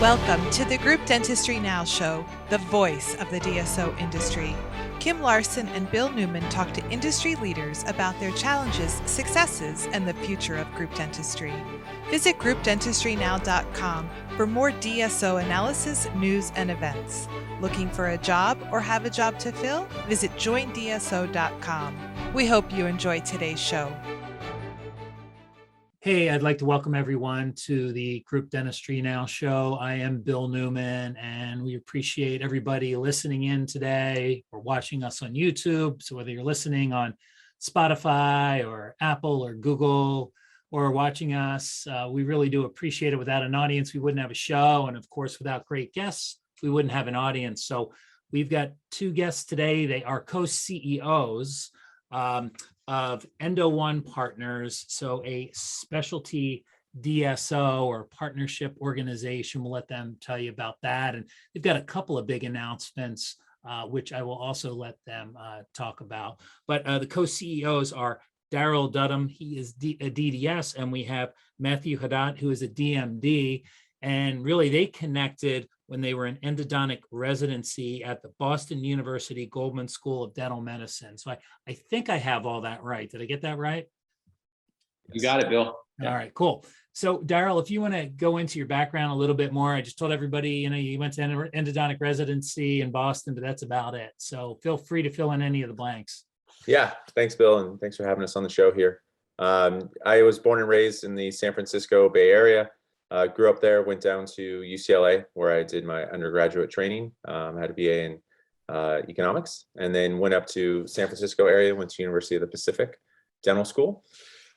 Welcome to the Group Dentistry Now Show, the voice of the DSO industry. Kim Larson and Bill Newman talk to industry leaders about their challenges, successes, and the future of group dentistry. Visit groupdentistrynow.com for more DSO analysis, news, and events. Looking for a job or have a job to fill? Visit joindso.com. We hope you enjoy today's show. Hey, I'd like to welcome everyone to the Group Dentistry Now Show. I am Bill Newman, and we appreciate everybody listening in today or watching us on YouTube. So whether you're listening on Spotify or Apple or Google or watching us, we really do appreciate it. Without an audience, we wouldn't have a show. And of course, without great guests, we wouldn't have an audience. So we've got two guests today. They are co-CEOs of Endo1 Partners, so a specialty DSO or partnership organization. We'll let them tell you about that. And they've got a couple of big announcements, which I will also let them talk about. But the co-CEOs are Daryl Dudum, he is a DDS, and we have Matthew Haddad, who is a DMD. And really, they connected when they were in endodontic residency at the Boston University Goldman School of Dental Medicine. So I think I have all that right. Did I get that right? You got it, Bill. Yeah. All right, cool. So Daryl, if you want to go into your background a little bit more, I just told everybody, you went to endodontic residency in Boston, but that's about it. So feel free to fill in any of the blanks. Yeah, thanks, Bill, and thanks for having us on the show here. I was born and raised in the San Francisco Bay Area. Grew up there, went down to UCLA where I did my undergraduate training, had a BA in economics, and then went up to San Francisco area, went to University of the Pacific Dental School,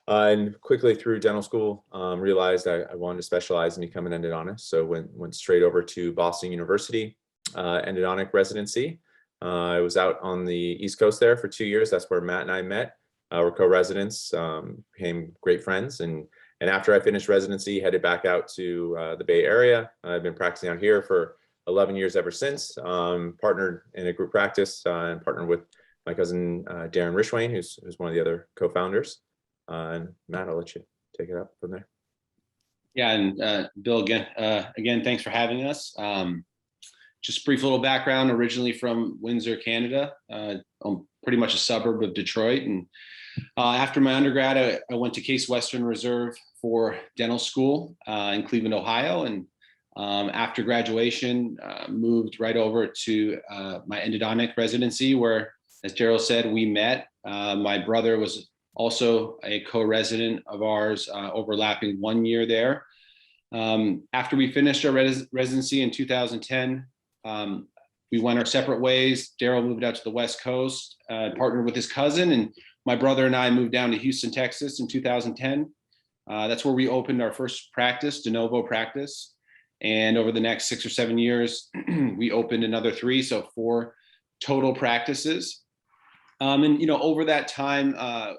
and quickly through dental school realized I wanted to specialize and become an endodontist. So went straight over to Boston University endodontic residency. I was out on the East Coast there for 2 years. That's where Matt and I met. We're co-residents, became great friends, and after I finished residency, headed back out to the Bay Area. I've been practicing out here for 11 years ever since. Partnered in a group practice and partnered with my cousin, Darren Rishwain, who's one of the other co-founders. And Matt, I'll let you take it up from there. Yeah, and Bill, again, thanks for having us. Just brief little background, originally from Windsor, Canada. I'm pretty much a suburb of Detroit. And after my undergrad, I went to Case Western Reserve for dental school in Cleveland, Ohio. And after graduation, moved right over to my endodontic residency, where, as Daryl said, we met. My brother was also a co-resident of ours, overlapping 1 year there. After we finished our residency in 2010, we went our separate ways. Daryl moved out to the West Coast, partnered with his cousin, and my brother and I moved down to Houston, Texas in 2010. That's where we opened our first practice, de novo practice. And over the next 6 or 7 years, we opened another 3, so 4 total practices. And over that time,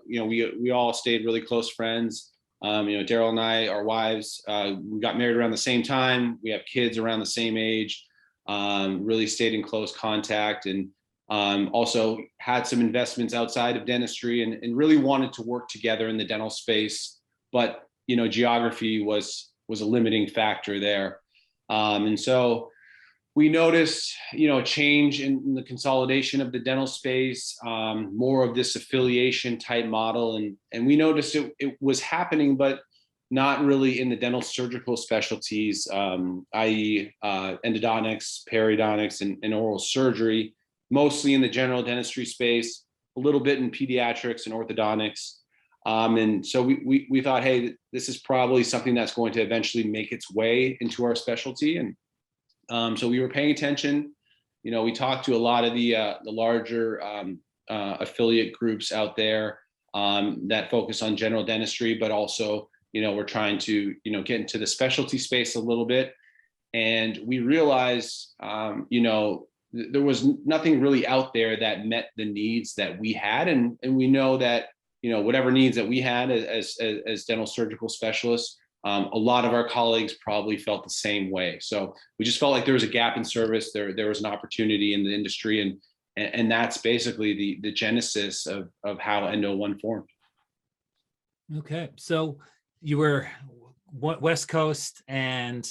we all stayed really close friends. Daryl and I, our wives, we got married around the same time. We have kids around the same age. Really stayed in close contact, and also had some investments outside of dentistry, and really wanted to work together in the dental space. But geography was a limiting factor there, and so we noticed a change in the consolidation of the dental space, more of this affiliation type model, and we noticed it was happening, but not really in the dental surgical specialties, i.e. endodontics, periodontics, and oral surgery, mostly in the general dentistry space, a little bit in pediatrics and orthodontics. And so we thought, hey, this is probably something that's going to eventually make its way into our specialty. And so we were paying attention. We talked to a lot of the larger affiliate groups out there that focus on general dentistry, but also we're trying to, get into the specialty space a little bit. And we realized, there was nothing really out there that met the needs that we had. And we know that, whatever needs that we had as dental surgical specialists, a lot of our colleagues probably felt the same way. So we just felt like there was a gap in service. There was an opportunity in the industry. And that's basically the genesis of how Endo1 formed. Okay. So you were West Coast and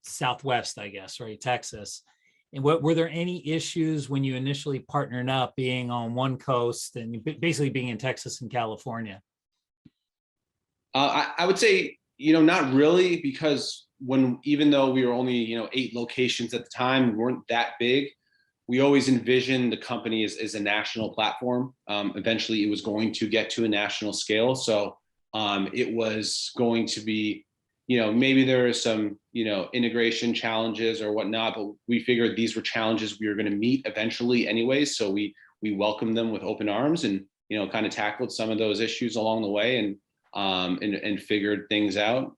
Southwest, I guess, right? Texas. And were there any issues when you initially partnered up being on one coast and basically being in Texas and California? I would say, not really, because even though we were only, 8 locations at the time, we weren't that big. We always envisioned the company as a national platform. Eventually, it was going to get to a national scale. So it was going to be, maybe there are some, integration challenges or whatnot, but we figured these were challenges we were going to meet eventually anyway. So we welcomed them with open arms and, kind of tackled some of those issues along the way and figured things out.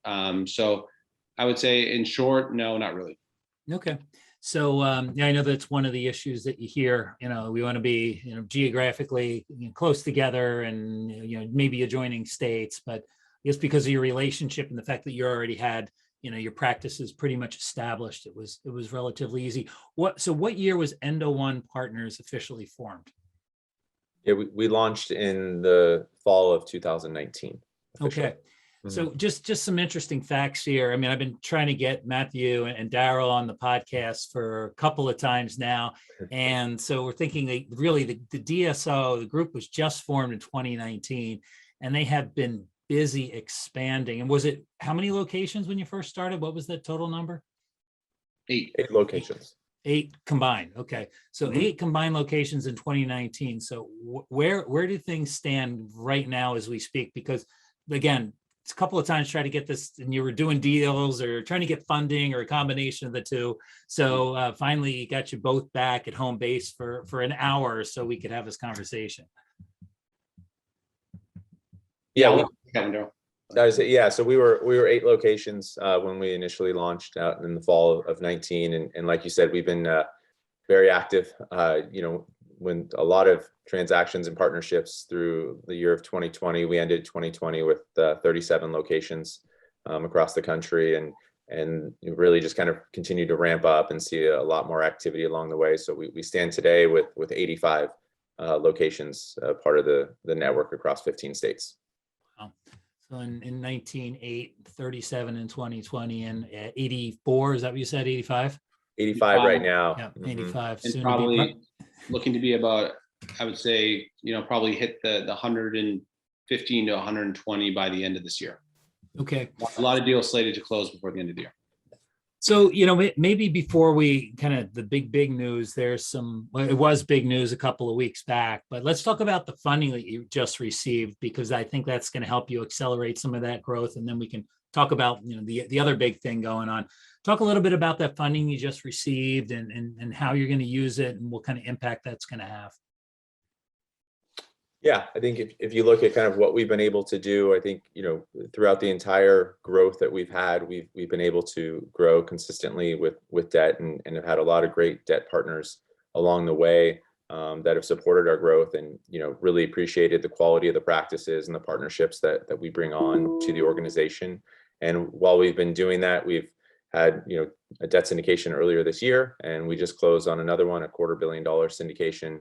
So I would say, in short, no, not really. Okay. So I know that's one of the issues that you hear. We want to be, geographically close together, and maybe adjoining states. But I guess because of your relationship and the fact that you already had, your practices pretty much established, it was relatively easy. What year was Endo1 Partners officially formed? Yeah, we launched in the fall of 2019. Officially. Okay. So just some interesting facts here. I mean, I've been trying to get Matthew and Daryl on the podcast for a couple of times now. And so we're thinking that really the DSO, the group was just formed in 2019, and they have been busy expanding. And was it how many locations when you first started? What was that total number? 8. 8 locations. 8 combined. Okay. So 8 combined locations in 2019. So where do things stand right now as we speak? Because again, a couple of times try to get this, and you were doing deals or trying to get funding or a combination of the two. So finally got you both back at home base for an hour so we could have this conversation. Yeah. So we were 8 locations when we initially launched out in the fall of 19. And like you said, we've been very active, when a lot of transactions and partnerships through the year of 2020. We ended 2020 with 37 locations across the country, and really just kind of continue to ramp up and see a lot more activity along the way. So we stand today with 85 locations, part of the network across 15 states. Wow. So in 19, 37 in 2020, and 84, is that what you said, 85? 85 right now. Yeah, 85. And soon probably to be looking to be about, I would say, probably hit the 115 to 120 by the end of this year. okay. A lot of deals slated to close before the end of the year. So, maybe before we kind of the big news, it was big news a couple of weeks back, but let's talk about the funding that you just received, because I think that's going to help you accelerate some of that growth. And then we can talk about, the other big thing going on. Talk a little bit about that funding you just received and how you're going to use it and what kind of impact that's going to have. Yeah, I think if you look at kind of what we've been able to do, I think, throughout the entire growth that we've had, we've been able to grow consistently with debt and have had a lot of great debt partners along the way that have supported our growth and, really appreciated the quality of the practices and the partnerships that we bring on to the organization. And while we've been doing that, we've had, a debt syndication earlier this year, and we just closed on another one, $250 million syndication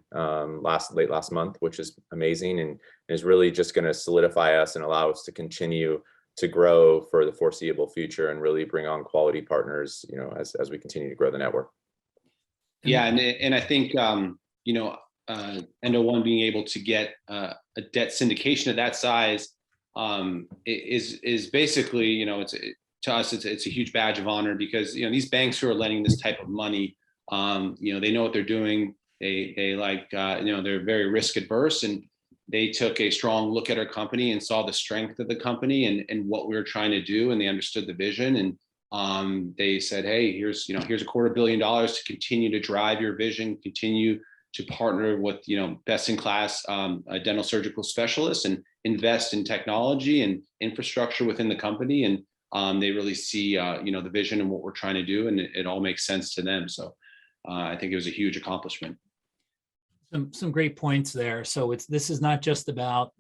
late last month, which is amazing and is really just going to solidify us and allow us to continue to grow for the foreseeable future and really bring on quality partners, as we continue to grow the network. Yeah, and I think Endo1 being able to get a debt syndication of that size is basically, to us, it's a huge badge of honor, because these banks who are lending this type of money, they know what they're doing. They like they're very risk adverse, and they took a strong look at our company and saw the strength of the company and what we were trying to do, and they understood the vision, and they said, hey, here's $250 million to continue to drive your vision, continue to partner with best in class dental surgical specialists, and invest in technology and infrastructure within the company. And they really see, the vision and what we're trying to do, and it all makes sense to them. So I think it was a huge accomplishment. Some great points there. So this is not just about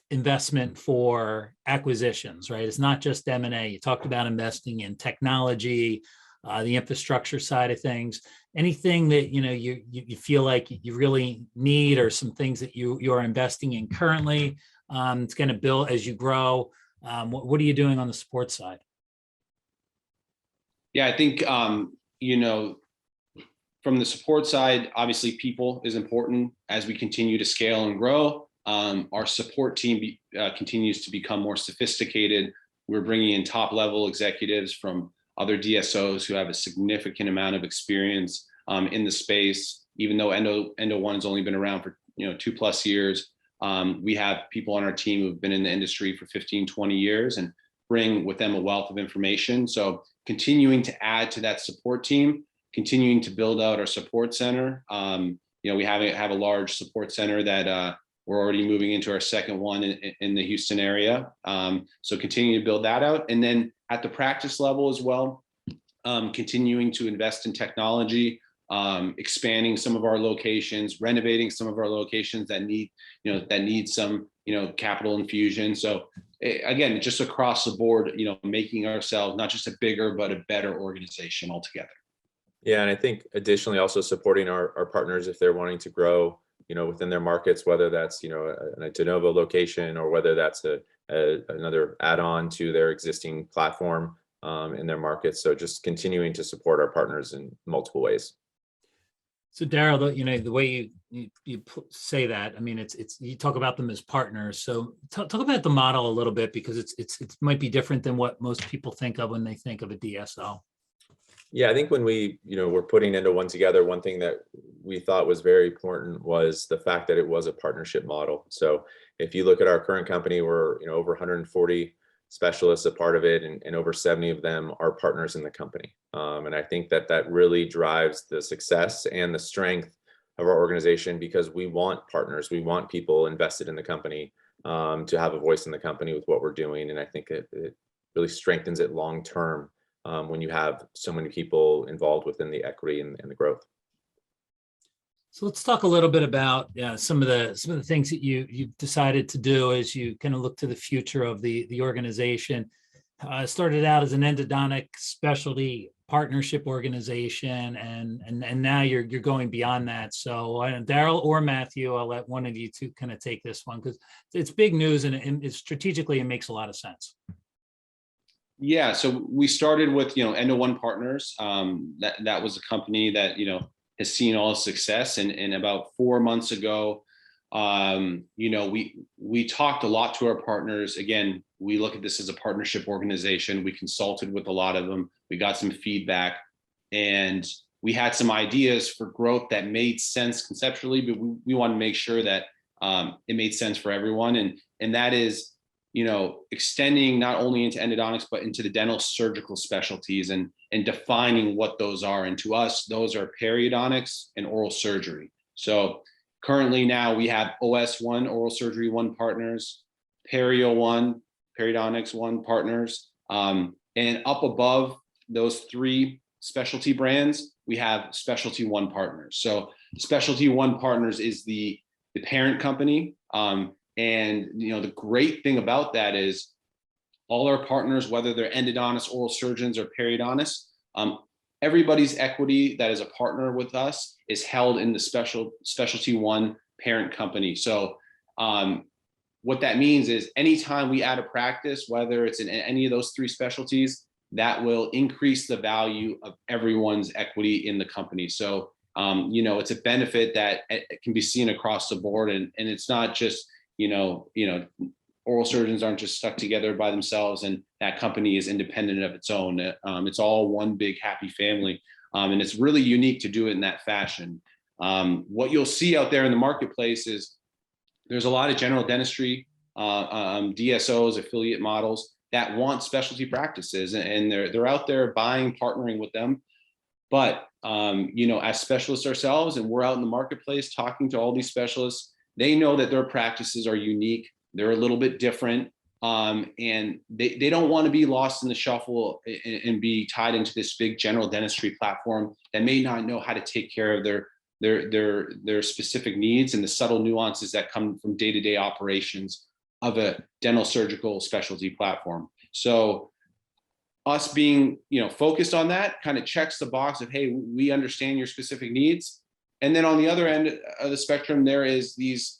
investment for acquisitions, right? It's not just M&A. You talked about investing in technology, the infrastructure side of things. Anything that you feel like you really need, or some things that you are investing in currently, it's going to build as you grow. What are you doing on the sports side? Yeah, I think, from the support side, obviously people is important as we continue to scale and grow. Our support team continues to become more sophisticated. We're bringing in top level executives from other DSOs who have a significant amount of experience in the space. Even though Endo1 has only been around for 2+ years, we have people on our team who've been in the industry for 15, 20 years and bring with them a wealth of information. So continuing to add to that support team, continuing to build out our support center. We have a large support center that we're already moving into our second one in the Houston area. So continuing to build that out. And then at the practice level as well, continuing to invest in technology, expanding some of our locations, renovating some of our locations that need some capital infusion. So again, just across the board, making ourselves not just a bigger but a better organization altogether. Yeah, and I think additionally also supporting our partners if they're wanting to grow, within their markets, whether that's a de novo location or whether that's another add-on to their existing platform in their markets. So just continuing to support our partners in multiple ways. So Daryl, the way you say that, I mean, it's you talk about them as partners. So talk about the model a little bit, because it might be different than what most people think of when they think of a DSO. Yeah, I think when we, were putting Endo1 together, one thing that we thought was very important was the fact that it was a partnership model. So if you look at our current company, we're, over 140 specialists a part of it, and over 70 of them are partners in the company. And I think that really drives the success and the strength of our organization, because we want partners, we want people invested in the company to have a voice in the company with what we're doing. And I think it really strengthens it long term when you have so many people involved within the equity and the growth. So let's talk a little bit about some of the things that you've decided to do as you kind of look to the future of the organization. Started out as an endodontic specialty partnership organization, and now you're going beyond that. So Daryl or Matthew, I'll let one of you two kind of take this one, because it's big news and it strategically it makes a lot of sense. Yeah, so we started with Endo1 Partners. That was a company that has seen all the success, and about 4 months ago, we talked a lot to our partners. Again, we look at this as a partnership organization. We consulted with a lot of them. We got some feedback, and we had some ideas for growth that made sense conceptually, but we want to make sure that it made sense for everyone, and that is extending not only into endodontics, but into the dental surgical specialties and defining what those are. And to us, those are periodontics and oral surgery. So currently now we have OS1 Oral Surgery 1 Partners, Perio 1 Periodontics 1 Partners, and up above those 3 specialty brands, we have Specialty1 Partners. So Specialty1 Partners is the parent company. And the great thing about that is all our partners, whether they're endodontists, oral surgeons, or periodontists, everybody's equity that is a partner with us is held in the Specialty1 parent company. So what that means is anytime we add a practice, whether it's in any of those 3 specialties, that will increase the value of everyone's equity in the company. So it's a benefit that it can be seen across the board, and it's not just oral surgeons aren't just stuck together by themselves, and that company is independent of its own. It's all one big happy family, and it's really unique to do it in that fashion. What you'll see out there in the marketplace is there's a lot of general dentistry DSOs, affiliate models that want specialty practices, and they're out there buying, partnering with them. But as specialists ourselves, and we're out in the marketplace talking to all these specialists, they know that their practices are unique. They're a little bit different, and they don't want to be lost in the shuffle and be tied into this big general dentistry platform that may not know how to take care of their specific needs and the subtle nuances that come from day-to-day operations of a dental surgical specialty platform. So us being focused on that kind of checks the box of, hey, we understand your specific needs. And then on the other end of the spectrum, there is these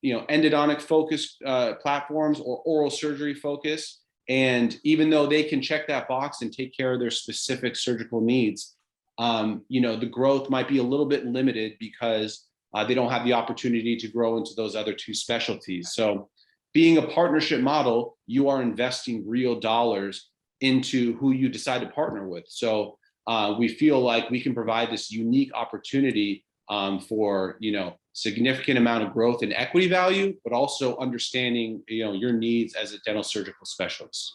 endodontic focused platforms or oral surgery focus. And even though they can check that box and take care of their specific surgical needs, the growth might be a little bit limited because they don't have the opportunity to grow into those other two specialties. So being a partnership model, you are investing real dollars into who you decide to partner with. So we feel like we can provide this unique opportunity for, significant amount of growth and equity value, but also understanding, your needs as a dental surgical specialist.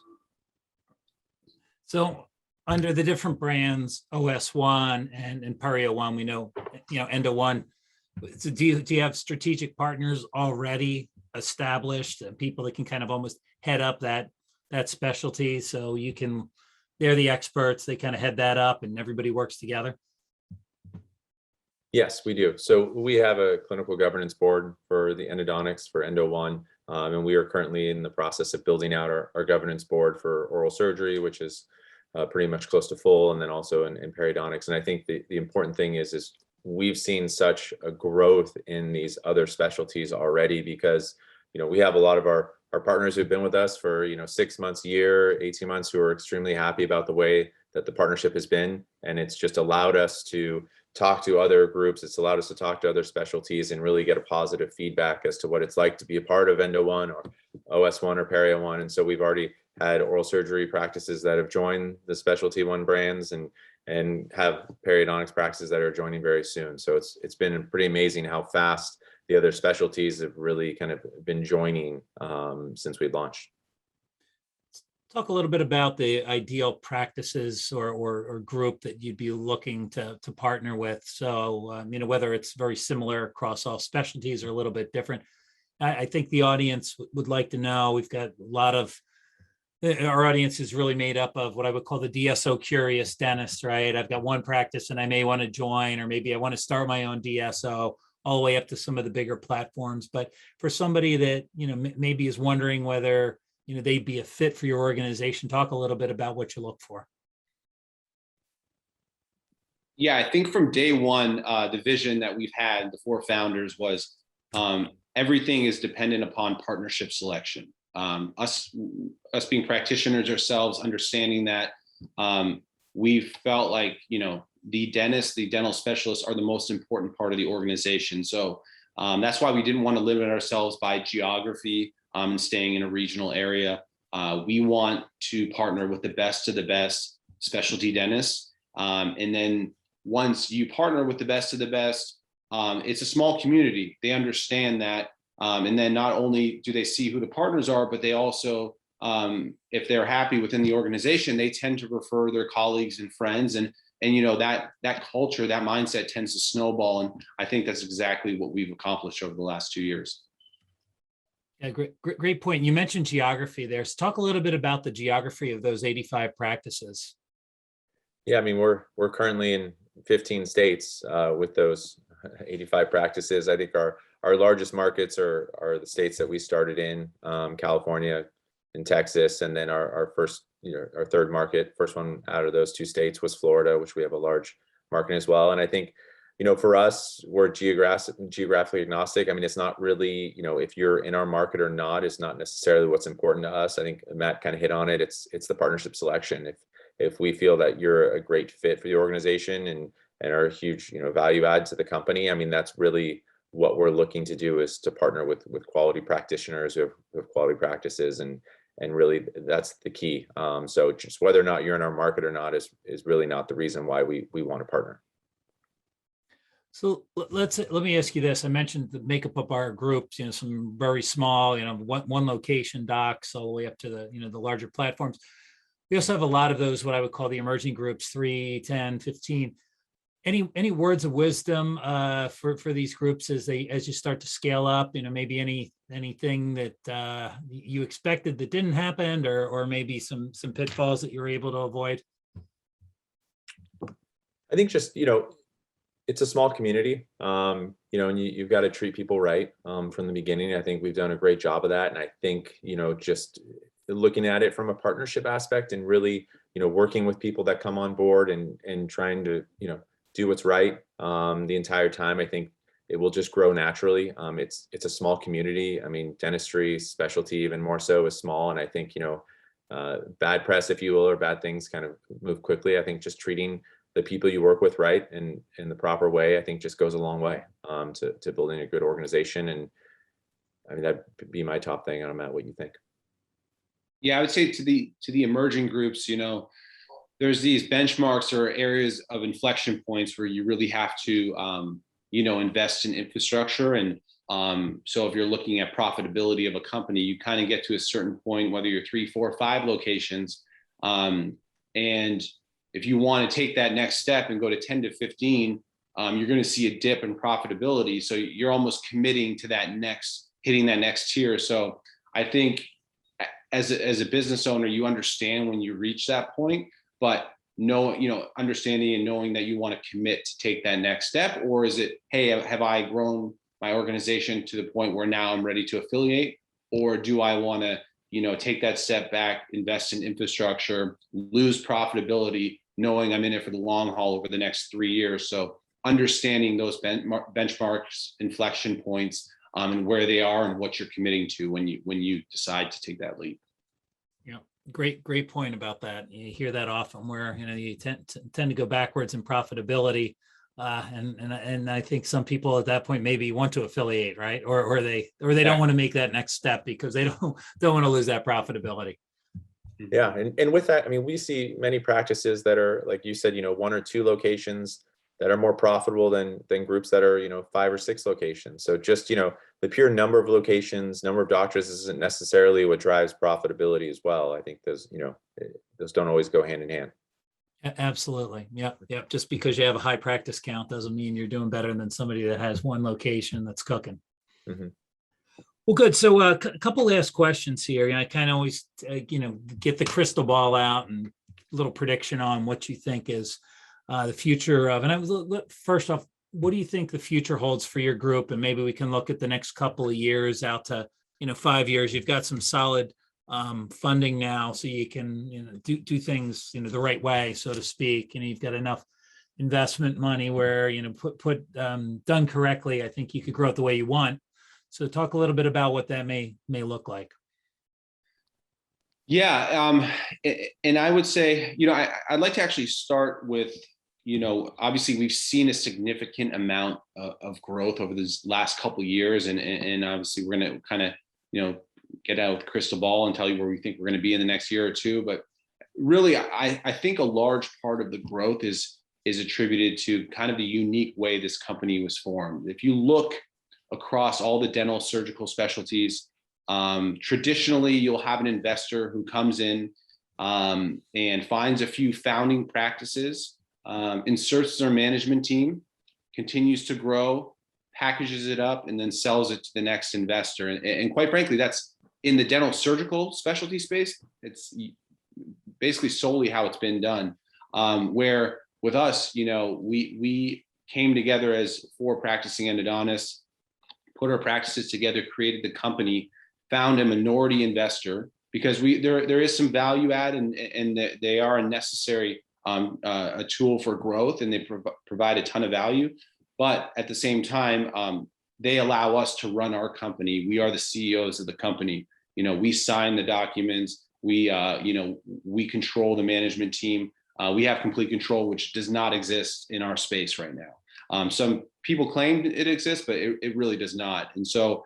So under the different brands, OS1 and Perio 1, we know, Endo1. So do you have strategic partners already established, people that can kind of almost head up that specialty? So they're the experts, they kind of head that up and everybody works together? Yes, we do. So we have a clinical governance board for the endodontics for Endo1, and we are currently in the process of building out our governance board for oral surgery, which is pretty much close to full, and then also in periodontics. And I think the important thing is we've seen such a growth in these other specialties already because, we have a lot of our partners who've been with us for, 6 months, a year, 18 months, who are extremely happy about the way that the partnership has been. And it's just allowed us to talk to other groups. It's allowed us to talk to other specialties and really get a positive feedback as to what it's like to be a part of Endo1 or OS1 or Perio 1. And so we've already had oral surgery practices that have joined the Specialty1 brands and have periodontics practices that are joining very soon. So it's been pretty amazing how fast the other specialties have really kind of been joining since we launched. Talk a little bit about the ideal practices or group that you'd be looking to partner with. So, whether it's very similar across all specialties or a little bit different. I think the audience would like to know. We've got a lot of, our audience is really made up of what I would call the DSO curious dentists, right? I've got one practice and I may want to join, or maybe I want to start my own DSO, all the way up to some of the bigger platforms. But for somebody that, maybe is wondering whether, they'd be a fit for your organization, talk a little bit about what you look for. Yeah, I think from day one, the vision that we've had, the 4 founders, was everything is dependent upon partnership selection. Us being practitioners ourselves, understanding that we felt like, the dentists, the dental specialists are the most important part of the organization. So that's why we didn't want to limit ourselves by geography and staying in a regional area. We want to partner with the best of the best specialty dentists. And then once you partner with the best of the best, it's a small community. They understand that. And then not only do they see who the partners are, but they also, if they're happy within the organization, they tend to refer their colleagues and friends. And that culture, that mindset tends to snowball. And I think that's exactly what we've accomplished over the last 2 years. Yeah, great point. You mentioned geography there. So talk a little bit about the geography of those 85 practices. Yeah, I mean, we're currently in 15 states with those 85 practices. I think our largest markets are the states that we started in, California and Texas, and then our first, our third market, first one out of those 2 states was Florida, which we have a large market as well. And I think, for us, we're geographically agnostic. I mean, it's not really, if you're in our market or not, it's not necessarily what's important to us. I think Matt kind of hit on it. It's the partnership selection. If we feel that you're a great fit for the organization and are a huge, value add to the company, I mean, that's really what we're looking to do, is to partner with quality practitioners who have quality practices, and really that's the key. So just whether or not you're in our market or not is really not the reason why we want to partner. So let me ask you this. I mentioned the makeup of our groups, some very small, one location docs all the way up to the larger platforms. We also have a lot of those, what I would call the emerging groups, 3, 10, 15. Any words of wisdom for these groups as you start to scale up? Maybe anything that you expected that didn't happen, or maybe some pitfalls that you were able to avoid. I think just it's a small community, and you've got to treat people right from the beginning. I think we've done a great job of that, and I think just looking at it from a partnership aspect and really working with people that come on board and trying to do what's right the entire time. I think it will just grow naturally. It's a small community. I mean, dentistry, specialty, even more so, is small. And I think, bad press, if you will, or bad things kind of move quickly. I think just treating the people you work with right and in the proper way, I think just goes a long way to building a good organization. And I mean, that'd be my top thing. I don't know, Matt, what you think. Yeah, I would say to the emerging groups, there's these benchmarks or areas of inflection points where you really have to, invest in infrastructure. And so if you're looking at profitability of a company, you kind of get to a certain point, whether you're 3, 4, 5 locations. And if you want to take that next step and go to 10 to 15, you're going to see a dip in profitability. So you're almost committing to hitting that next tier. So I think as a business owner, you understand when you reach that point, but understanding and knowing that you want to commit to take that next step, or is it, hey, have I grown my organization to the point where now I'm ready to affiliate, or do I want to, take that step back, invest in infrastructure, lose profitability, knowing I'm in it for the long haul over the next 3 years. So understanding those benchmarks, inflection points, and where they are and what you're committing to when you decide to take that leap. Yeah, great point about that. You hear that often, where you tend to go backwards in profitability, and I think some people at that point maybe want to affiliate, right? Or they don't want to make that next step because they don't want to lose that profitability. Yeah, and with that, I mean, we see many practices that are, like you said, 1 or 2 locations that are more profitable than groups that are 5 or 6 locations. So just the pure number of locations, number of doctors isn't necessarily what drives profitability as well. I think those don't always go hand in hand. Absolutely. Yep. Just because you have a high practice count doesn't mean you're doing better than somebody that has 1 location that's cooking. Mm-hmm. Well, good. So a couple last questions here. I kind of always, get the crystal ball out and a little prediction on what you think is the future of. And first off, what do you think the future holds for your group? And maybe we can look at the next couple of years out to, 5 years. You've got some solid funding now, so you can do things the right way, so to speak. You've got enough investment money where put done correctly, I think you could grow it the way you want. So talk a little bit about what that may look like. Yeah, and I would say I'd like to actually start with obviously we've seen a significant amount of growth over these last couple of years, and obviously we're going to kind of get out with the crystal ball and tell you where we think we're going to be in the next year or two. But really, I think a large part of the growth is attributed to kind of the unique way this company was formed. If you look across all the dental surgical specialties, traditionally you'll have an investor who comes in and finds a few founding practices, inserts their management team, continues to grow, packages it up, and then sells it to the next investor. And quite frankly, that's in the dental surgical specialty space. It's basically solely how it's been done. Where with us, we came together as 4 practicing endodontists, put our practices together, created the company, found a minority investor, because there is some value add, and they are a necessary a tool for growth, and they provide a ton of value. But at the same time, they allow us to run our company. We are the CEOs of the company. We sign the documents. We control the management team. We have complete control, which does not exist in our space right now. Some people claim it exists, but it really does not. And so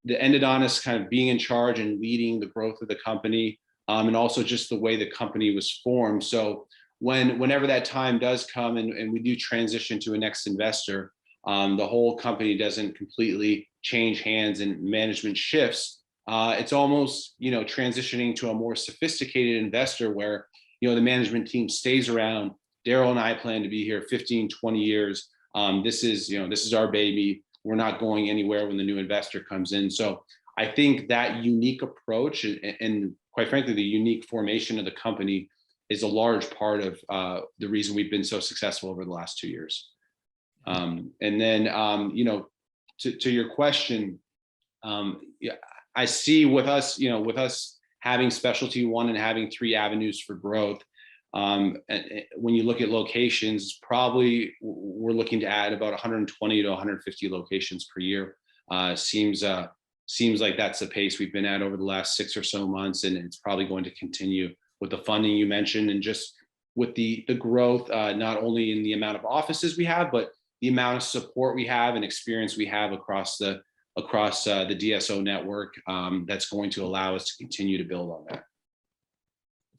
the endodontists kind of being in charge and leading the growth of the company, and also just the way the company was formed. So whenever that time does come and we do transition to a next investor, the whole company doesn't completely change hands and management shifts. It's almost, transitioning to a more sophisticated investor where, the management team stays around. Daryl and I plan to be here 15, 20 years. This is our baby. We're not going anywhere when the new investor comes in. So I think that unique approach and quite frankly, the unique formation of the company is a large part of the reason we've been so successful over the last 2 years. And then, to your question, I see with us having Specialty1 and having 3 avenues for growth, When you look at locations, probably we're looking to add about 120 to 150 locations per year. Seems like that's the pace we've been at over the last 6 or so months, and it's probably going to continue with the funding you mentioned, and just with the growth, not only in the amount of offices we have, but the amount of support we have and experience we have across the DSO network. That's going to allow us to continue to build on that.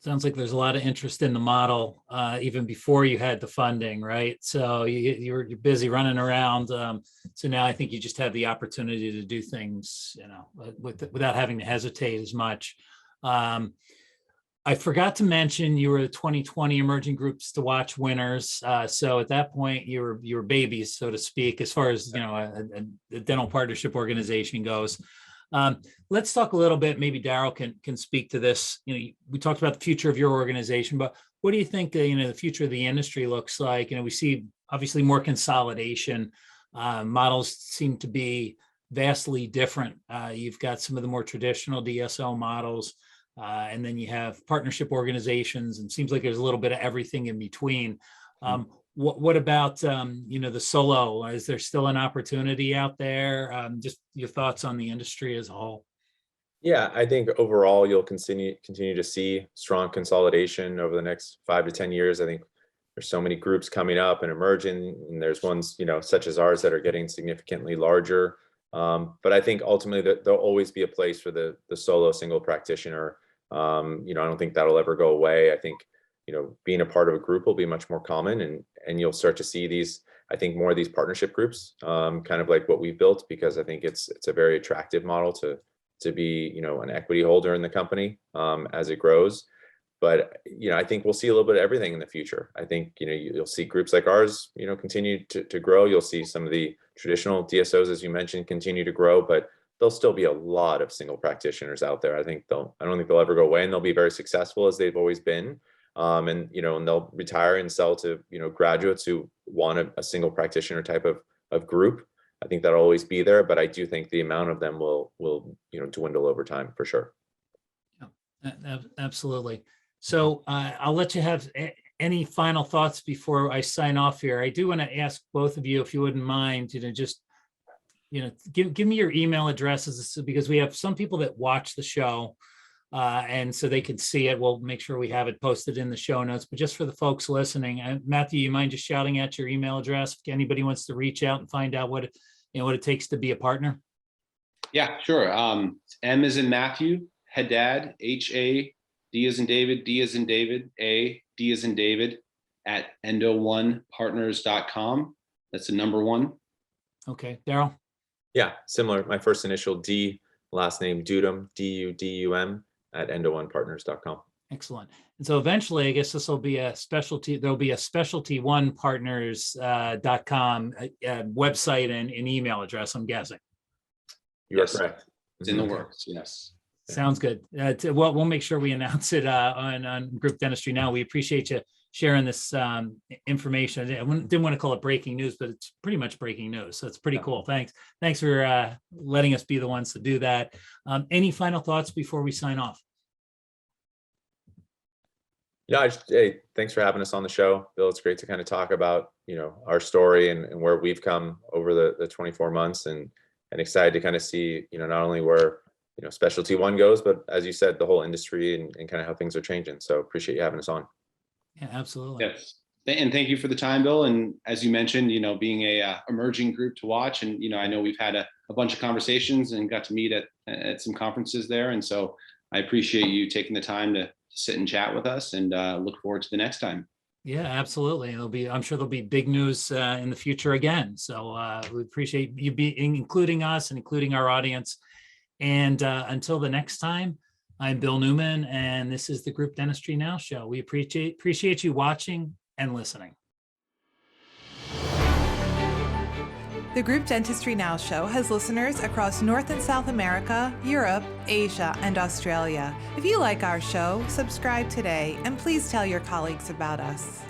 Sounds like there's a lot of interest in the model, even before you had the funding, right? So you're busy running around. So now I think you just have the opportunity to do things, without having to hesitate as much. I forgot to mention you were the 2020 Emerging Groups to Watch winners. So at that point, you were babies, so to speak, as far as a dental partnership organization goes. Let's talk a little bit. Maybe Daryl can speak to this. We talked about the future of your organization, but what do you think the future of the industry looks like? We see obviously more consolidation. Models seem to be vastly different. You've got some of the more traditional DSO models. And then you have partnership organizations, and seems like there's a little bit of everything in between. What about the solo? Is there still an opportunity out there? Just your thoughts on the industry as a whole. Yeah, I think overall you'll continue to see strong consolidation over the next 5 to 10 years. I think there's so many groups coming up and emerging, and there's ones such as ours that are getting significantly larger. But I think ultimately that there'll always be a place for the solo single practitioner. I don't think that'll ever go away. I think, being a part of a group will be much more common, and you'll start to see more of these partnership groups, kind of like what we've built, because I think it's a very attractive model to be, an equity holder in the company, as it grows. But, I think we'll see a little bit of everything in the future. I think, you'll see groups like ours, continue to grow. You'll see some of the traditional DSOs, as you mentioned, continue to grow, but there'll still be a lot of single practitioners out there. I don't think they'll ever go away, and they'll be very successful as they've always been. And they'll retire and sell to, graduates who want a single practitioner type of group. I think that'll always be there, but I do think the amount of them will dwindle over time for sure. Yeah, absolutely. So I'll let you have any final thoughts before I sign off here. I do want to ask both of you, if you wouldn't mind, just give me your email addresses, because we have some people that watch the show, and so they can see it. We'll make sure we have it posted in the show notes. But just for the folks listening, Matthew, you mind just shouting out your email address if anybody wants to reach out and find out what it takes to be a partner? Yeah, sure. M as in Matthew, Haddad, H-A, D as in David, D as in David, A, D as in David, at Endo1Partners.com. That's the number 1. Okay, Daryl? Yeah, similar. My first initial D, last name Dudum, D-U-D-U-M, at Endo1Partners.com. Excellent. And so eventually, I guess this will be a specialty. There'll be a Specialty1 Partners.com website and an email address, I'm guessing. You are correct. It's in the works. Yes. Sounds good. Well, we'll make sure we announce it on Group Dentistry Now. We appreciate you sharing this information. I didn't want to call it breaking news, but it's pretty much breaking news. So it's pretty cool. Thanks for letting us be the ones to do that. Any final thoughts before we sign off? Yeah, hey, thanks for having us on the show, Bill. It's great to kind of talk about, our story and where we've come over the 24 months, and excited to kind of see, not only where, Specialty1 goes, but as you said, the whole industry and kind of how things are changing. So appreciate you having us on. Yeah, absolutely. Yes. And thank you for the time, Bill. And as you mentioned, being a emerging group to watch, and, I know we've had a bunch of conversations and got to meet at some conferences there. And so I appreciate you taking the time to sit and chat with us, and look forward to the next time. Yeah, absolutely. I'm sure there'll be big news in the future again. So we appreciate you including us and including our audience. And until the next time, I'm Bill Newman, and this is the Group Dentistry Now Show. We appreciate you watching and listening. The Group Dentistry Now Show has listeners across North and South America, Europe, Asia, and Australia. If you like our show, subscribe today, and please tell your colleagues about us.